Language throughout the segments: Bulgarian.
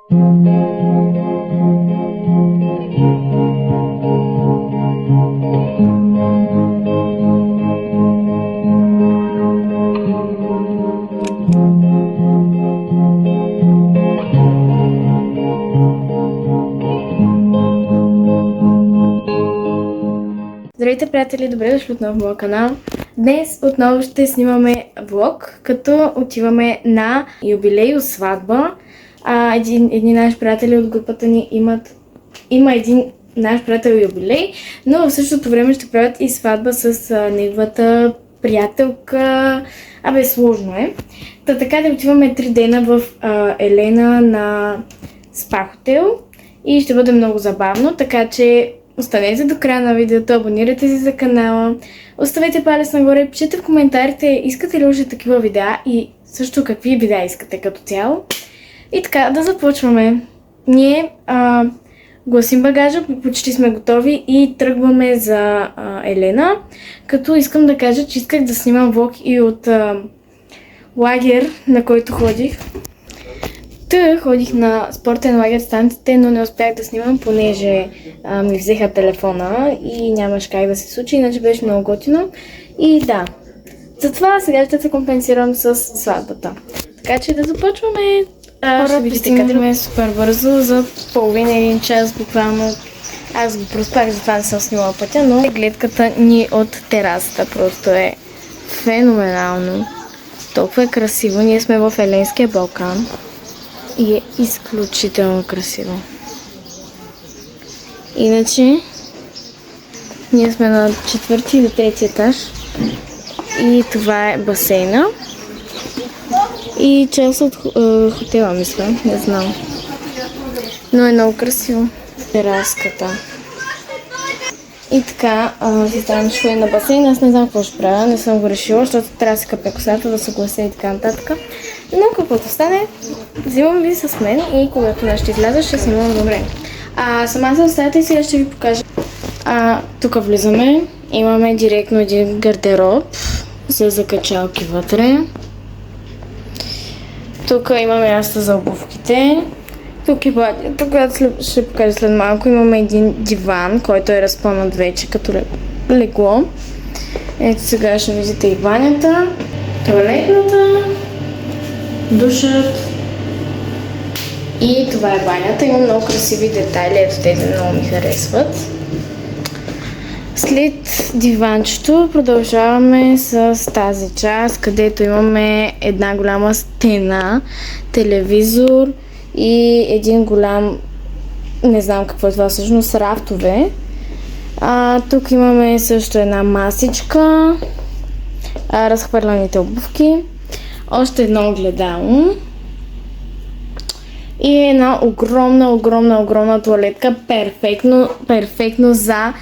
Здравейте, приятели! Добре дошли отново в моя канал. Днес отново ще снимаме влог, като отиваме на юбилей, сватба. Едни наши приятели от групата ни има един наш приятел юбилей, но в същото време ще правят и сватба с неговата приятелка. Сложно е. Така да отиваме 3 дена в Елена на спа хотел и ще бъде много забавно, така че останете до края на видеото, абонирайте се за канала, оставете палец нагоре, пишете в коментарите искате ли още такива видеа и също какви видеа искате като цяло. И така, да започваме. Ние гласим багажа, почти сме готови и тръгваме за Елена, като искам да кажа, че исках да снимам влог и от лагер, на който ходих. Ходих на спортен лагер станциите, но не успях да снимам, понеже ми взеха телефона и нямаш как да се случи, иначе беше много готино. И да, затова сега ще се компенсирам с сватбата. Така че да започваме. Ще видите къде супер бързо, за половина-един час буквално. Аз го проспах, затова не съм снимала пътя, но гледката ни от терасата просто е феноменално. Толкова е красиво. Ние сме в Еленския Балкан. И е изключително красиво. Иначе, ние сме на 4 или 3 етаж и това е басейна и част от хотела, мисля, не знам. Но е много красиво. Тераската. И така, си ставам школи на басейна. Аз не знам какво ще правя, не съм го решила, защото трябва да се къпя косата, да се глася и така нататък. Но каквото стане, взимам ви с мен и когато нас ще изляза, ще снимам добре. Сама съм в стаята и сега ще ви покажа. Тук влизаме, имаме директно един гардероб за закачалки вътре. Тук имаме място за обувките. Тук ще покажа след малко, имаме един диван, който е разпънат вече като легло. Ето сега ще видите и банята, тоалетната, душът и това е банята. Има много красиви детайли, ето тези много ми харесват. След диванчето продължаваме с тази част, където имаме една голяма стена, телевизор и един голям, не знам какво е това всъщност, рафтове. Тук имаме също една масичка, разхвърляните обувки, още едно огледало и една огромна туалетка, перфектно за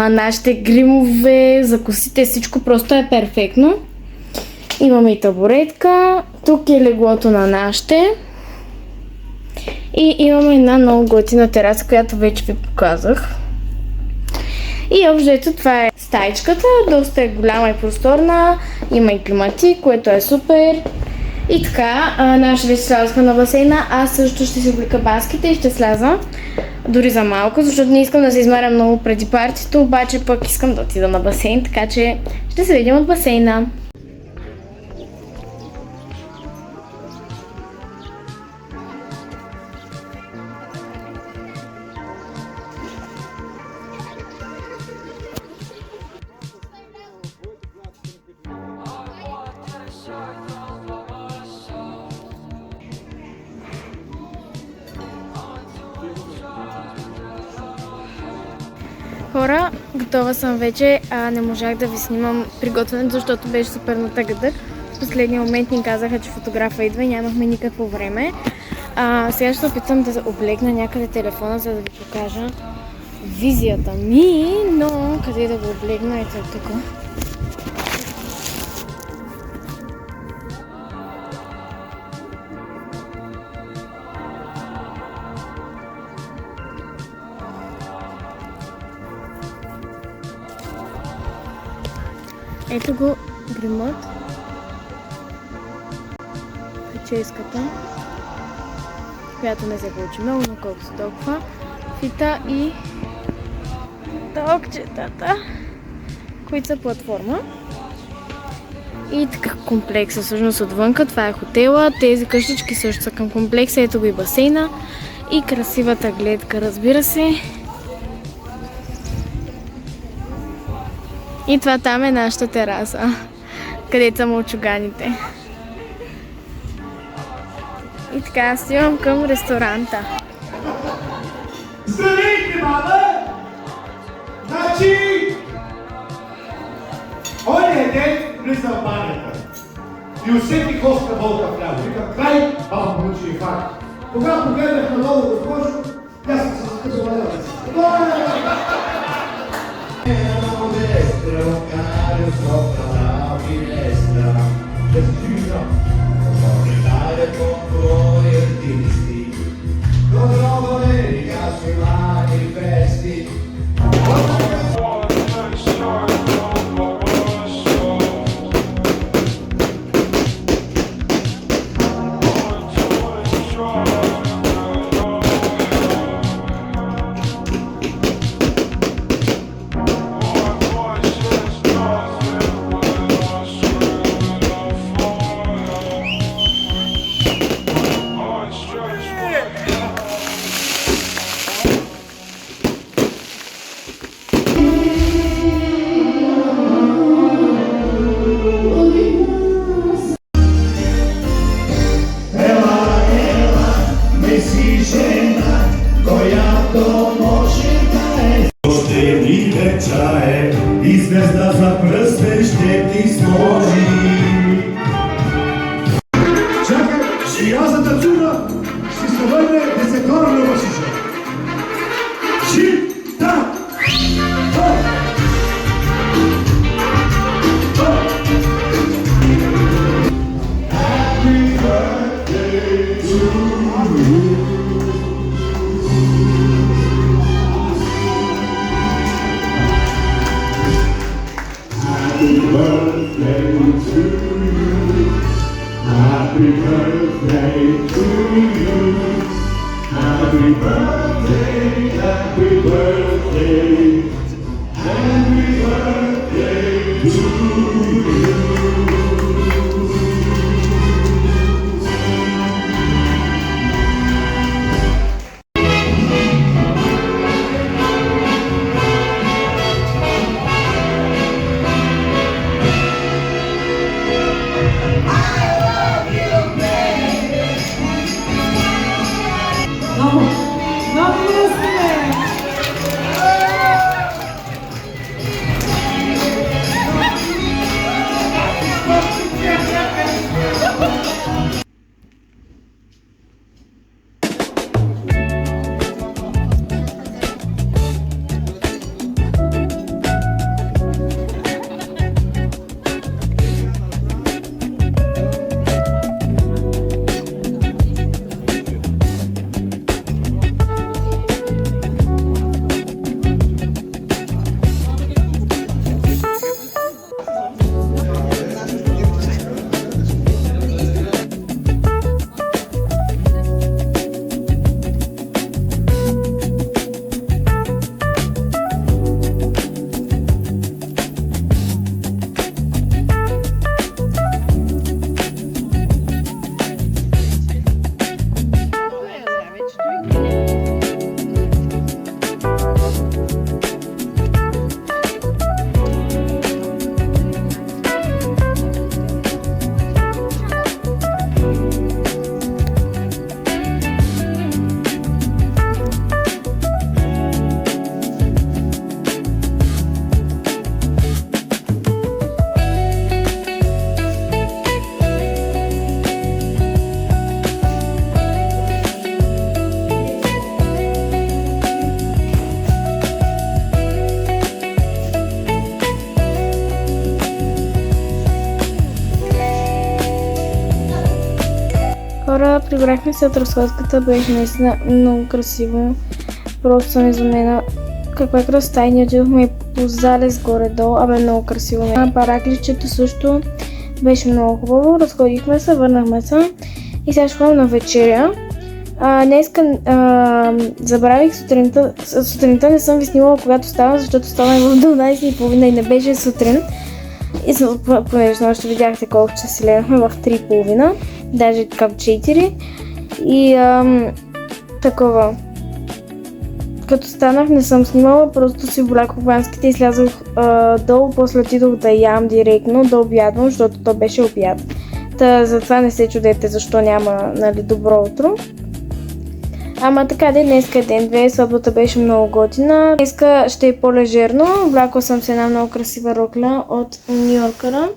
нашите гримове, за косите, всичко просто е перфектно. Имаме и табуретка, тук е леглото на нашите. И имаме една много готина тераса, която вече ви показах. И общо това е стаичката, доста е голяма и просторна, има и климатик, което е супер. И така, наши вече слязахме на басейна, аз също ще си облека баските и ще сляза дори за малко, защото не искам да се измаря много преди партито, обаче пък искам да отида на басейн, така че ще се видим от басейна. Хора, готова съм вече, не можах да ви снимам приготвянето, защото беше супер натъгъдък. В последния момент ни казаха, че фотографа идва и нямахме никакво време. Сега ще се опитам да облегна някъде телефона, за да ви покажа визията ми, но къде да го облегна, ето тук. Ето го гримът, прическата. която не се получи много, но колкото толкова. Фита и токчетата, които са платформа. И така комплекса всъщност отвънка, това е хотела. Тези къщички също са към комплекса, ето го и басейна. И красивата гледка, разбира се. И това там е нашата тераса, където са мълчуганите. И така, стигам към ресторанта. Здравейте, баба! Значи... Оня ден влиза в банята и усетих остра болка в ляво. Викам, край, баба получи инфаркт. Когато погледнах надолу, госпожо, тя съм се закъсвала да си. И звезда за пръстен ще ти сложи. Чакай, шиязата чуна, ще се върне десеторно въшиша. Ши-та! Happy birthday to you. Happy birthday to you. Happy birthday to you. Happy birthday, happy birthday. Happy birthday to you. Хора, прибрахме се от разходката, беше наистина много красиво. Просто съм изумена каква красота и ние отидохме по залез горе-долу, много красиво. На паракличето също беше много хубаво, разходихме се, върнахме се и сега ще ходим на вечеря. Днеска забравих сутринта не съм ви снимала когато ставам, защото ставам в 12:30 и не беше сутрин. И понеже още видяхте колко часа си легнахме в 3:30, даже към 4. И такова. Като станах не съм снимала, просто си облякох банските и слязох долу, после отидох да ям директно, да обядвам, защото то беше обяд. Затова не се чудете защо няма, нали, добро утро. Ама така де, днеска е ден 2, сватбата беше много готина. Днеска ще е по-лежерно. Облякла съм се една много красива рокля от Нью-Йоркъра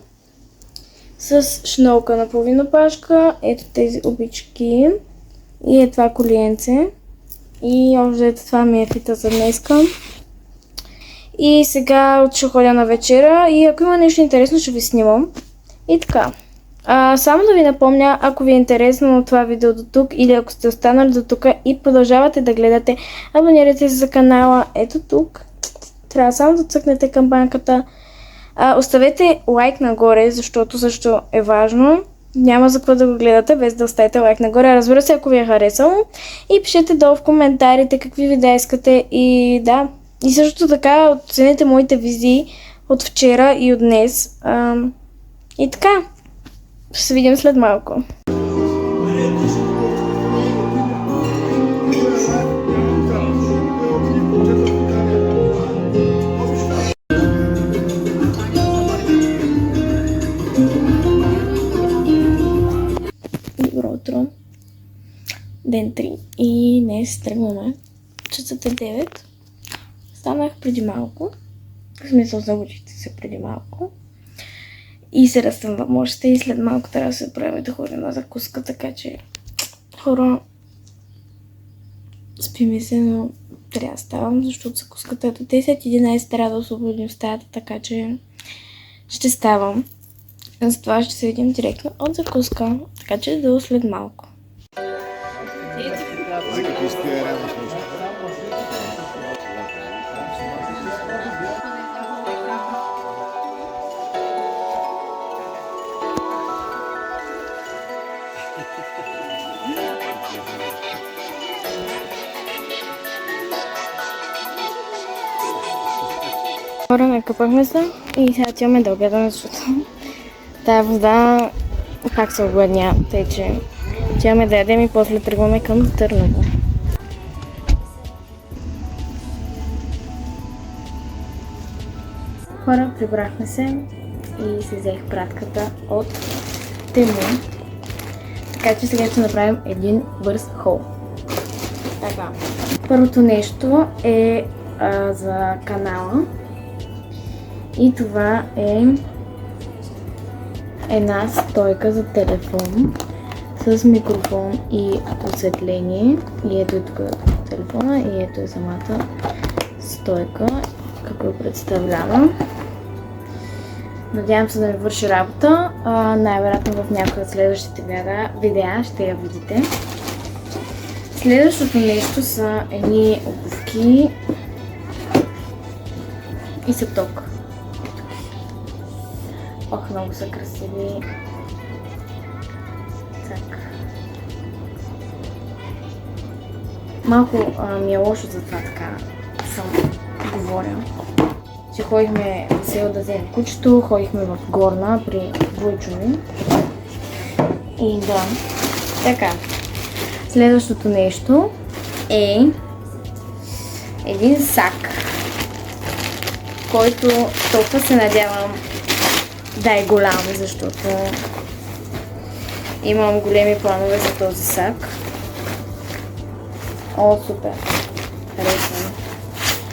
с шнолка на половина пашка. Ето тези обички и е това колиенце. И още ето това ми е фита за днеска. И сега ще ходя на вечера и ако има нещо интересно ще ви снимам. И така. Само да ви напомня, ако ви е интересно това видео до тук или ако сте останали до тук и продължавате да гледате, абонирайте се за канала ето тук. Трябва само да цъкнете камбанката. Оставете лайк нагоре, защото също е важно. Няма за какво да го гледате без да оставите лайк нагоре. Разбира се, ако ви е харесало. И пишете долу в коментарите какви видеа искате и да. И също така оценете моите визии от вчера и от днес. И така. Ще се видим след малко. Добро утро. Ден 3 и днес тръгваме. Часът е 9. Станах преди малко. В смисъл, забучих се преди малко. И се разтъмвам още и след малко трябва да се правим да ходим на закуска, така че хора, спи ми се, но трябва да ставам, защото закуската е до 10-11, трябва да освободим стаята, така че ще ставам. Затова ще се видим директно от закуска, така че до след малко. Хора, накъпахме се и сега отиваме да обядаме, защото тая вода пак се огладня, тъй че отиваме да ядем и после тръгваме към Търново. Хора, прибрахме се и си взех пратката от Тему, така че сега ще направим един бърз хол. Така, първото нещо е за канала. И това е една стойка за телефон с микрофон и осветление. И ето е тук телефона и ето е самата стойка, какво го представлява. Надявам се да ми върши работа. Най-вероятно в някои от следващите видеа ще я видите. Следващото нещо са едни обувки и септок. Ох, много са красиви. Так. Малко ми е лошо за това така съм говоря. Че ходихме в село да вземем кучето, ходихме в Горна при Войчо ми. И да. Така. Следващото нещо е един сак, който толкова се надявам да е голям, защото имам големи планове за този сак. О, супер! Харесвам.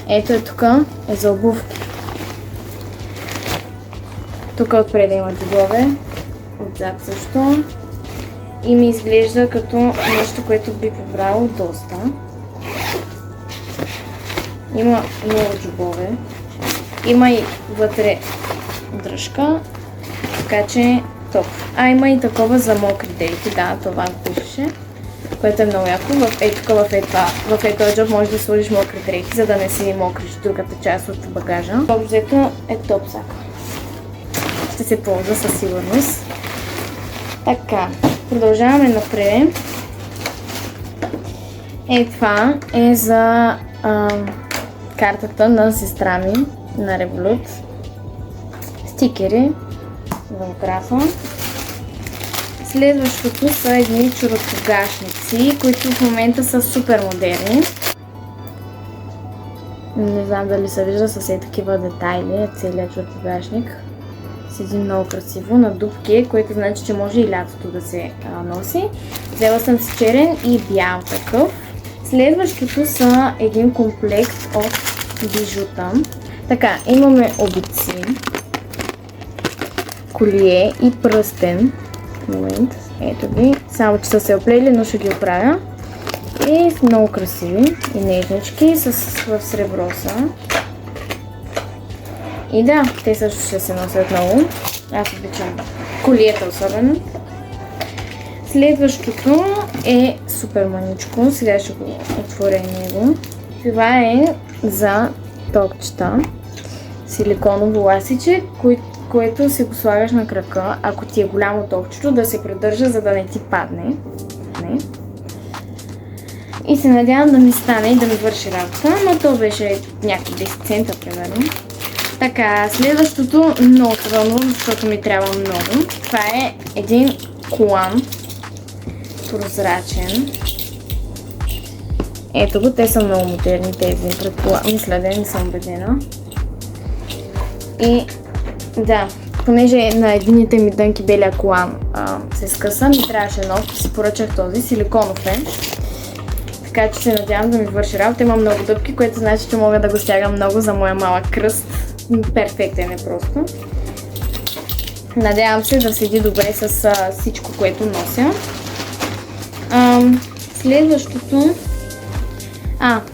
Ето е тук, е за обувки. Тук отпред има джобове, отзад също. И ми изглежда като нещо, което би побрало доста. Има много джобове. Има и вътре дръжка, така че топ. Има и такова за мокри дрехи, да, това пише, което е много яко. В този джоб можеш да сложиш мокри дрехи, за да не си мокриш другата част от багажа. Обзето е топ сак. Ще се ползва със сигурност. Така, продължаваме напред. Това е за картата на сестра ми на Revolut. Стикери в графа. Следващото са едни чорапогашници, които в момента са супер модерни. Не знам дали се вижда с такива детайли, целият чорапогашник. Седи много красиво на дупки, което значи, че може и лятото да се носи. Взела съм си черен и бял такъв. Следващото са един комплект от бижута. Така, имаме обици, колие и пръстен. Момент, ето ги. Само че са се оплели, но ще ги оправя. И много красиви и нежнички в сребро са. И да, те също ще се носят много. Аз обичам колиета особено. Следващото е супер маничко. Сега ще го отворя него. Това е за токчета. Силиконово ласиче, което си го слагаш на крака, ако ти е голямо токчето, да се придържа, за да не ти падне. И се надявам да ми стане и да ми върши работа, но то беше някакви 10 цента, примерно. Така, следващото много се вълнувам, защото ми трябва много. Това е един колан, прозрачен. Ето го, те са много модерни тези, мисля да не съм убедена. И да, понеже на едините ми дънки белия колан се скъса, ми трябваше нов, си поръчах този, силиконов е. Така че се надявам да ми върши работа. Има много дъбки, което значи, че мога да го стягам много за моя малък кръст. Перфектен е просто. Надявам се да седи добре с всичко, което нося. Следващото...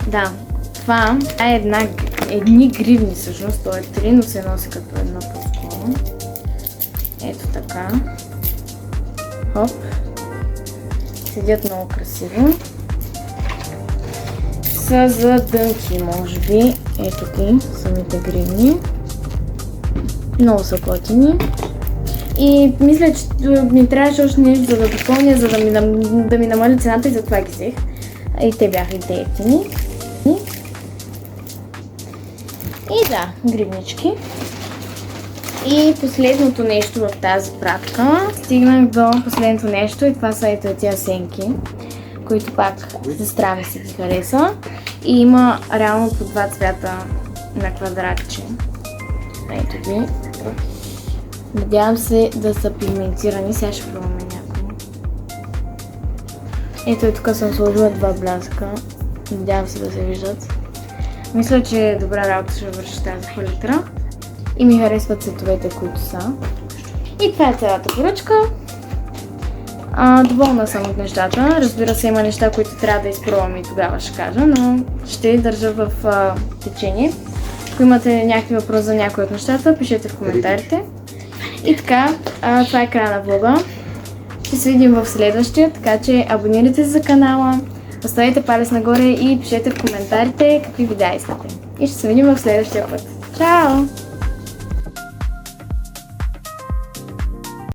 да. Това е едни гривни всъщност. То е 3, но се носи като едно по-скоро. Ето така. Хоп. Седят много красиво. Са за дънки, може би. Ето ги, самите гривни. Много са готини. И мисля, че ми трябваше още нещо за да допълня, за да ми намали цената и затова ги взех. И те бяха и ефтини. И да, гривнички. И последното нещо в тази пратка. Стигнах до последното нещо и това са ето тия сенки, които пак сестра ми си ги хареса. И има реално по два цвята на квадратче. Ето ги. Надявам се да са пигментирани. Сега ще пробваме някои. Ето и тук съм сложила два бляска. Надявам се да се виждат. Мисля, че добра работа ще върши тази палитра. И ми харесват цветовете, които са. И това е цялата поръчка. Доволна съм от нещата. Разбира се, има неща, които трябва да изпробвам и тогава ще кажа, но ще държа в течение. Ако имате някакви въпроси за някои от нещата, пишете в коментарите. И така, това е края на влога. Ще се видим в следващия, така че абонирайте се за канала, оставете палец нагоре и пишете в коментарите какви видеа искате. И ще се видим в следващия път. Чао!